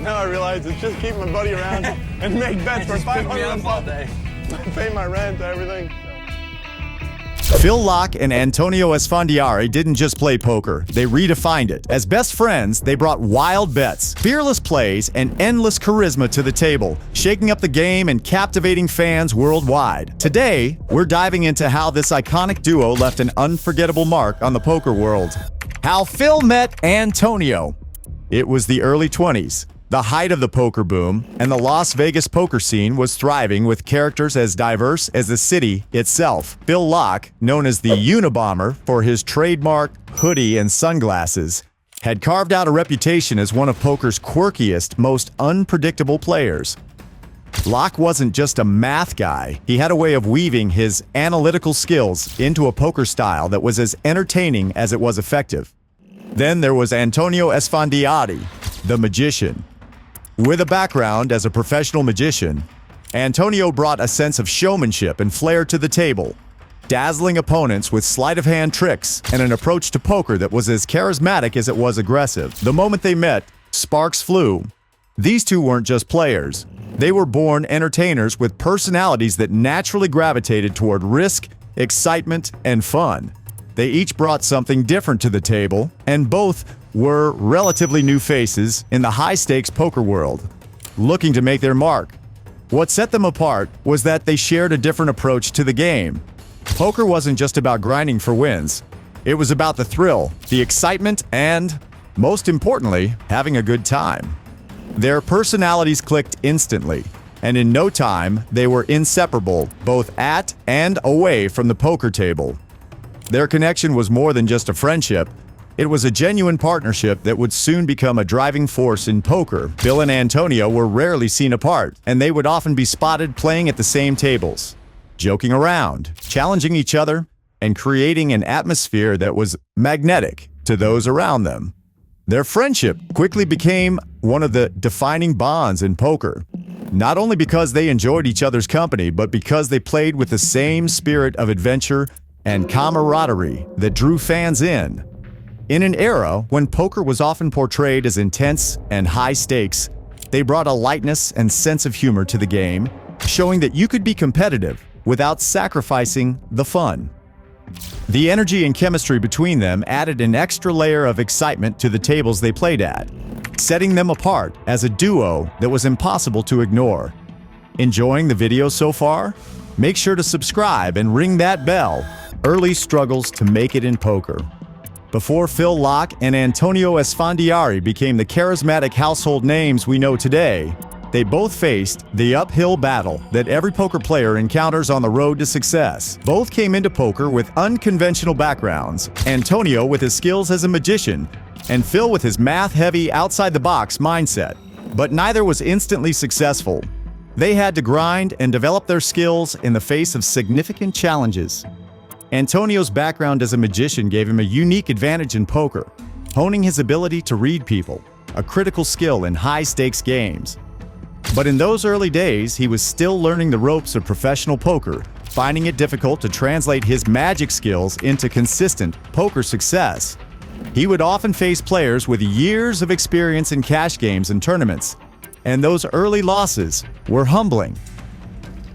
now I realize it's just keeping my buddy around and make bets for 500 all day. pay my rent, everything. Phil Locke and Antonio Esfandiari didn't just play poker, they redefined it. As best friends, they brought wild bets, fearless plays, and endless charisma to the table, shaking up the game and captivating fans worldwide. Today, we're diving into how this iconic duo left an unforgettable mark on the poker world. How Phil met Antonio. It was the early 20s. The height of the poker boom, and the Las Vegas poker scene was thriving with characters as diverse as the city itself. Phil Locke, known as the Unabomber for his trademark hoodie and sunglasses, had carved out a reputation as one of poker's quirkiest, most unpredictable players. Locke wasn't just a math guy. He had a way of weaving his analytical skills into a poker style that was as entertaining as it was effective. Then there was Antonio Esfandiari, the magician. With a background as a professional magician, Antonio brought a sense of showmanship and flair to the table, dazzling opponents with sleight-of-hand tricks and an approach to poker that was as charismatic as it was aggressive. The moment they met, sparks flew. These two weren't just players. They were born entertainers with personalities that naturally gravitated toward risk, excitement, and fun. They each brought something different to the table, and both were relatively new faces in the high-stakes poker world, looking to make their mark. What set them apart was that they shared a different approach to the game. Poker wasn't just about grinding for wins. It was about the thrill, the excitement, and, most importantly, having a good time. Their personalities clicked instantly, and in no time, they were inseparable, both at and away from the poker table. Their connection was more than just a friendship. It was a genuine partnership that would soon become a driving force in poker. Phil and Antonio were rarely seen apart, and they would often be spotted playing at the same tables, joking around, challenging each other, and creating an atmosphere that was magnetic to those around them. Their friendship quickly became one of the defining bonds in poker, not only because they enjoyed each other's company, but because they played with the same spirit of adventure and camaraderie that drew fans in. In an era when poker was often portrayed as intense and high stakes, they brought a lightness and sense of humor to the game, showing that you could be competitive without sacrificing the fun. The energy and chemistry between them added an extra layer of excitement to the tables they played at, setting them apart as a duo that was impossible to ignore. Enjoying the video so far? Make sure to subscribe and ring that bell. Early struggles to make it in poker. Before Phil Locke and Antonio Esfandiari became the charismatic household names we know today, they both faced the uphill battle that every poker player encounters on the road to success. Both came into poker with unconventional backgrounds, Antonio with his skills as a magician, and Phil with his math-heavy, outside-the-box mindset. But neither was instantly successful. They had to grind and develop their skills in the face of significant challenges. Antonio's background as a magician gave him a unique advantage in poker, honing his ability to read people, a critical skill in high-stakes games. But in those early days, he was still learning the ropes of professional poker, finding it difficult to translate his magic skills into consistent poker success. He would often face players with years of experience in cash games and tournaments, and those early losses were humbling.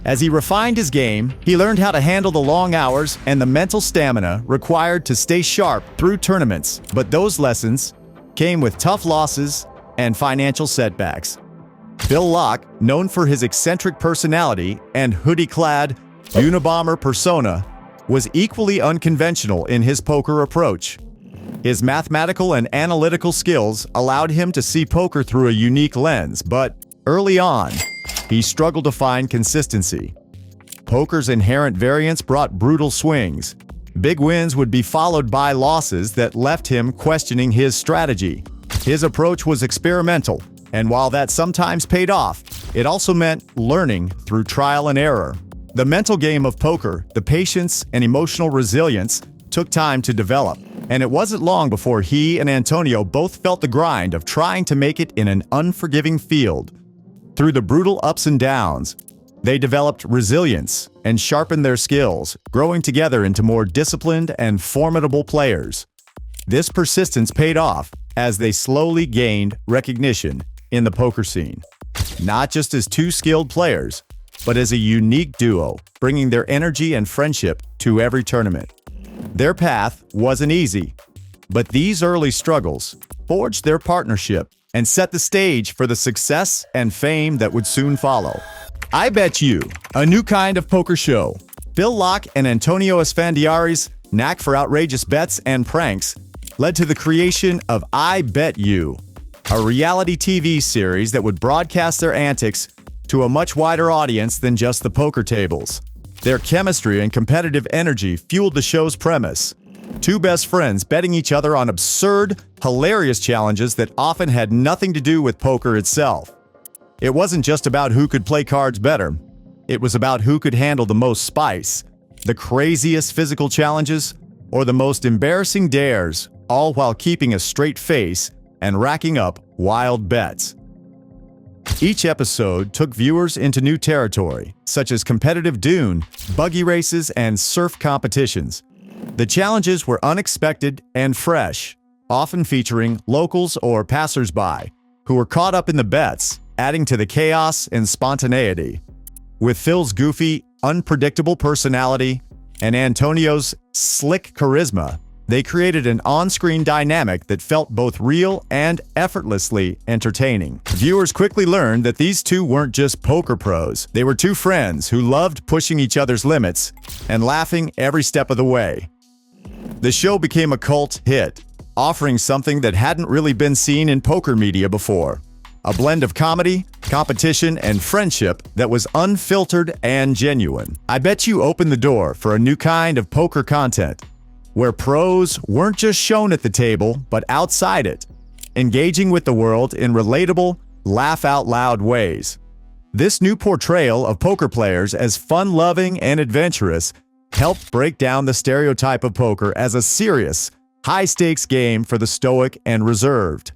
As he refined his game, he learned how to handle the long hours and the mental stamina required to stay sharp through tournaments. But those lessons came with tough losses and financial setbacks. Phil Locke, known for his eccentric personality and hoodie-clad Unabomber persona, was equally unconventional in his poker approach. His mathematical and analytical skills allowed him to see poker through a unique lens, but early on, he struggled to find consistency. Poker's inherent variance brought brutal swings. Big wins would be followed by losses that left him questioning his strategy. His approach was experimental, and while that sometimes paid off, it also meant learning through trial and error. The mental game of poker, the patience and emotional resilience, took time to develop, and it wasn't long before he and Antonio both felt the grind of trying to make it in an unforgiving field. Through the brutal ups and downs, they developed resilience and sharpened their skills, growing together into more disciplined and formidable players. This persistence paid off as they slowly gained recognition in the poker scene. Not just as two skilled players, but as a unique duo, bringing their energy and friendship to every tournament. Their path wasn't easy, but these early struggles forged their partnership and set the stage for the success and fame that would soon follow. I Bet You, a new kind of poker show. Phil Locke and Antonio Esfandiari's knack for outrageous bets and pranks led to the creation of I Bet You, a reality TV series that would broadcast their antics to a much wider audience than just the poker tables. Their chemistry and competitive energy fueled the show's premise. Two best friends betting each other on absurd, hilarious challenges that often had nothing to do with poker itself. It wasn't just about who could play cards better. It was about who could handle the most spice, the craziest physical challenges, or the most embarrassing dares, all while keeping a straight face and racking up wild bets. Each episode took viewers into new territory, such as competitive dune, buggy races, and surf competitions. The challenges were unexpected and fresh, often featuring locals or passers-by who were caught up in the bets, adding to the chaos and spontaneity. With Phil's goofy, unpredictable personality and Antonio's slick charisma, they created an on-screen dynamic that felt both real and effortlessly entertaining. Viewers quickly learned that these two weren't just poker pros. They were two friends who loved pushing each other's limits and laughing every step of the way. The show became a cult hit, offering something that hadn't really been seen in poker media before: a blend of comedy, competition, and friendship that was unfiltered and genuine. I Bet You opened the door for a new kind of poker content, where pros weren't just shown at the table, but outside it, engaging with the world in relatable, laugh-out-loud ways. This new portrayal of poker players as fun-loving and adventurous helped break down the stereotype of poker as a serious, high-stakes game for the stoic and reserved.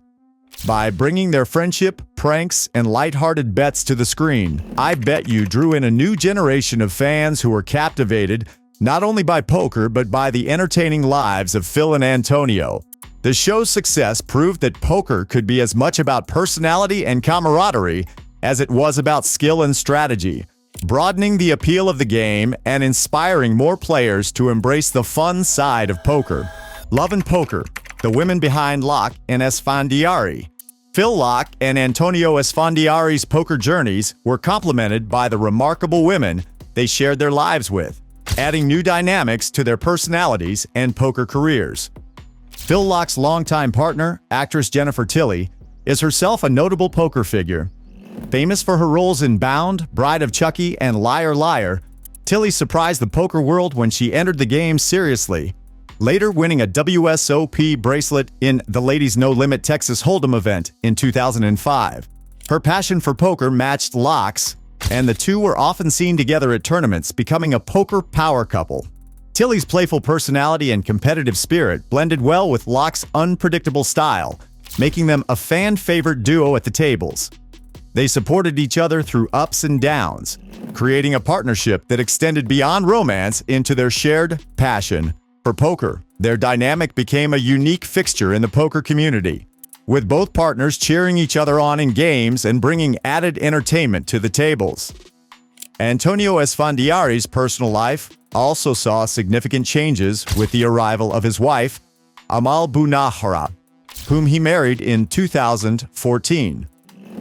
By bringing their friendship, pranks, and lighthearted bets to the screen, I Bet You drew in a new generation of fans who were captivated not only by poker, but by the entertaining lives of Phil and Antonio. The show's success proved that poker could be as much about personality and camaraderie as it was about skill and strategy, broadening the appeal of the game and inspiring more players to embrace the fun side of poker. Love and Poker, the women behind Locke and Esfandiari. Phil Locke and Antonio Esfandiari's poker journeys were complemented by the remarkable women they shared their lives with, adding new dynamics to their personalities and poker careers. Phil Locke's longtime partner, actress Jennifer Tilly, is herself a notable poker figure. Famous for her roles in Bound, Bride of Chucky, and Liar Liar, Tilly surprised the poker world when she entered the game seriously, later winning a WSOP bracelet in the Ladies No Limit Texas Hold'em event in 2005. Her passion for poker matched Locke's, and the two were often seen together at tournaments, becoming a poker power couple. Tilly's playful personality and competitive spirit blended well with Locke's unpredictable style, making them a fan-favorite duo at the tables. They supported each other through ups and downs, creating a partnership that extended beyond romance into their shared passion for poker. Their dynamic became a unique fixture in the poker community, with both partners cheering each other on in games and bringing added entertainment to the tables. Antonio Esfandiari's personal life also saw significant changes with the arrival of his wife, Amal Bunahara, whom he married in 2014.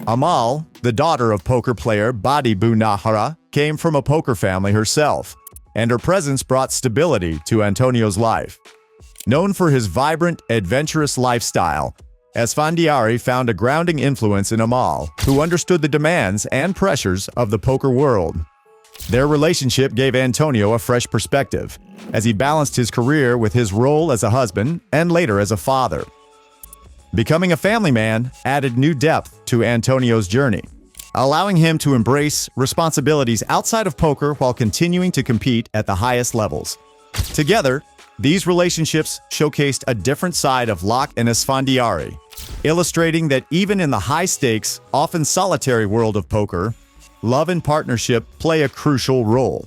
Amal, the daughter of poker player Badi Bunahara, came from a poker family herself, and her presence brought stability to Antonio's life. Known for his vibrant, adventurous lifestyle, Esfandiari found a grounding influence in Amal, who understood the demands and pressures of the poker world. Their relationship gave Antonio a fresh perspective, as he balanced his career with his role as a husband and later as a father. Becoming a family man added new depth to Antonio's journey, allowing him to embrace responsibilities outside of poker while continuing to compete at the highest levels. Together, these relationships showcased a different side of Locke and Esfandiari, illustrating that even in the high-stakes, often solitary world of poker, love and partnership play a crucial role.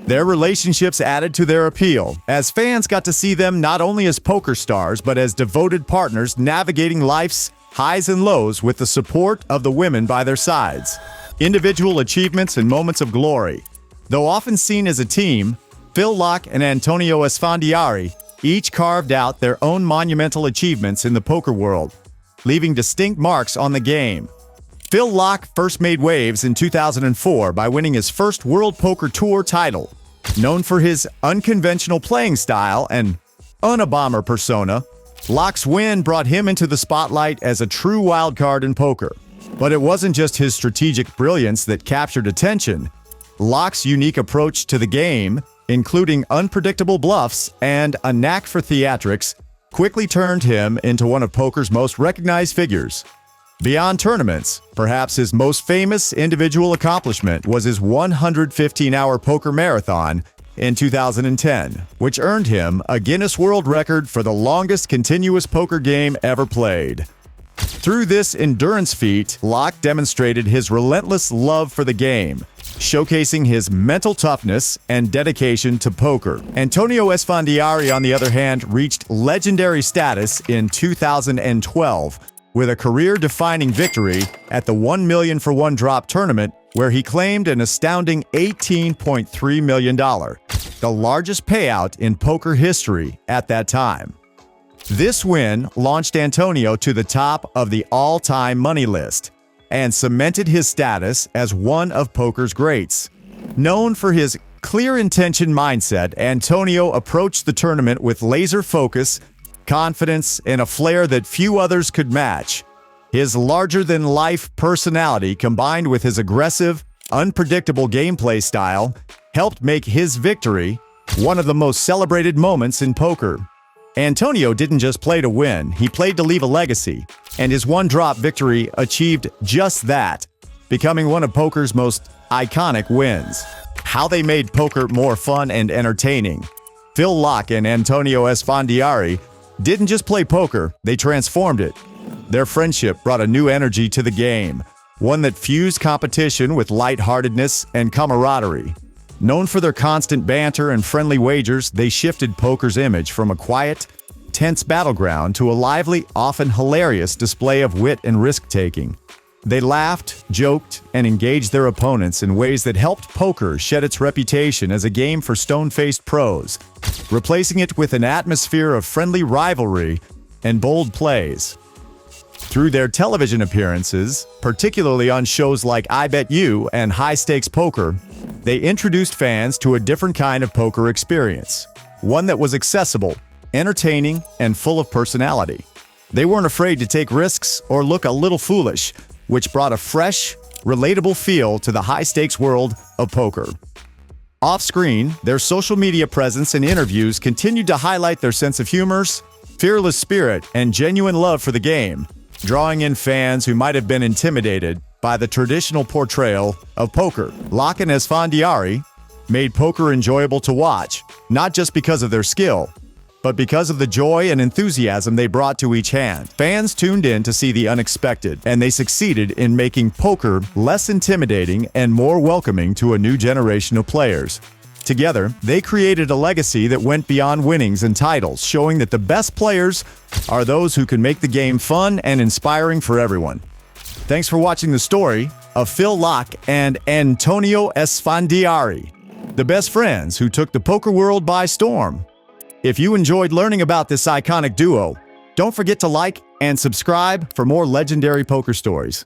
Their relationships added to their appeal, as fans got to see them not only as poker stars, but as devoted partners navigating life's highs and lows with the support of the women by their sides, individual achievements and moments of glory. Though often seen as a team, Phil Laak and Antonio Esfandiari each carved out their own monumental achievements in the poker world, leaving distinct marks on the game. Phil Laak first made waves in 2004 by winning his first World Poker Tour title. Known for his unconventional playing style and Unabomber persona, Laak's win brought him into the spotlight as a true wild card in poker. But it wasn't just his strategic brilliance that captured attention. Laak's unique approach to the game, including unpredictable bluffs and a knack for theatrics, quickly turned him into one of poker's most recognized figures. Beyond tournaments, perhaps his most famous individual accomplishment was his 115-hour poker marathon in 2010, which earned him a Guinness World Record for the longest continuous poker game ever played. Through this endurance feat, Laak demonstrated his relentless love for the game, showcasing his mental toughness and dedication to poker. Antonio Esfandiari, on the other hand, reached legendary status in 2012 with a career-defining victory at the 1 million for one drop tournament, where he claimed an astounding $18.3 million, the largest payout in poker history at that time. This win launched Antonio to the top of the all-time money list and cemented his status as one of poker's greats. Known for his clear-intention mindset, Antonio approached the tournament with laser focus, confidence, and a flair that few others could match. His larger-than-life personality, combined with his aggressive, unpredictable gameplay style, helped make his victory one of the most celebrated moments in poker. Antonio didn't just play to win, he played to leave a legacy, and his one-drop victory achieved just that, becoming one of poker's most iconic wins. How they made poker more fun and entertaining. Phil Laak and Antonio Esfandiari didn't just play poker, they transformed it. Their friendship brought a new energy to the game, one that fused competition with lightheartedness and camaraderie. Known for their constant banter and friendly wagers, they shifted poker's image from a quiet, tense battleground to a lively, often hilarious display of wit and risk-taking. They laughed, joked, and engaged their opponents in ways that helped poker shed its reputation as a game for stone-faced pros, replacing it with an atmosphere of friendly rivalry and bold plays. Through their television appearances, particularly on shows like I Bet You and High Stakes Poker, they introduced fans to a different kind of poker experience, one that was accessible, entertaining, and full of personality. They weren't afraid to take risks or look a little foolish, which brought a fresh, relatable feel to the high-stakes world of poker. Off-screen, their social media presence and interviews continued to highlight their sense of humor, fearless spirit, and genuine love for the game, drawing in fans who might have been intimidated by the traditional portrayal of poker. Laak and Esfandiari made poker enjoyable to watch, not just because of their skill, but because of the joy and enthusiasm they brought to each hand. Fans tuned in to see the unexpected, and they succeeded in making poker less intimidating and more welcoming to a new generation of players. Together, they created a legacy that went beyond winnings and titles, showing that the best players are those who can make the game fun and inspiring for everyone. Thanks for watching the story of Phil Laak and Antonio Esfandiari, the best friends who took the poker world by storm. If you enjoyed learning about this iconic duo, don't forget to like and subscribe for more legendary poker stories.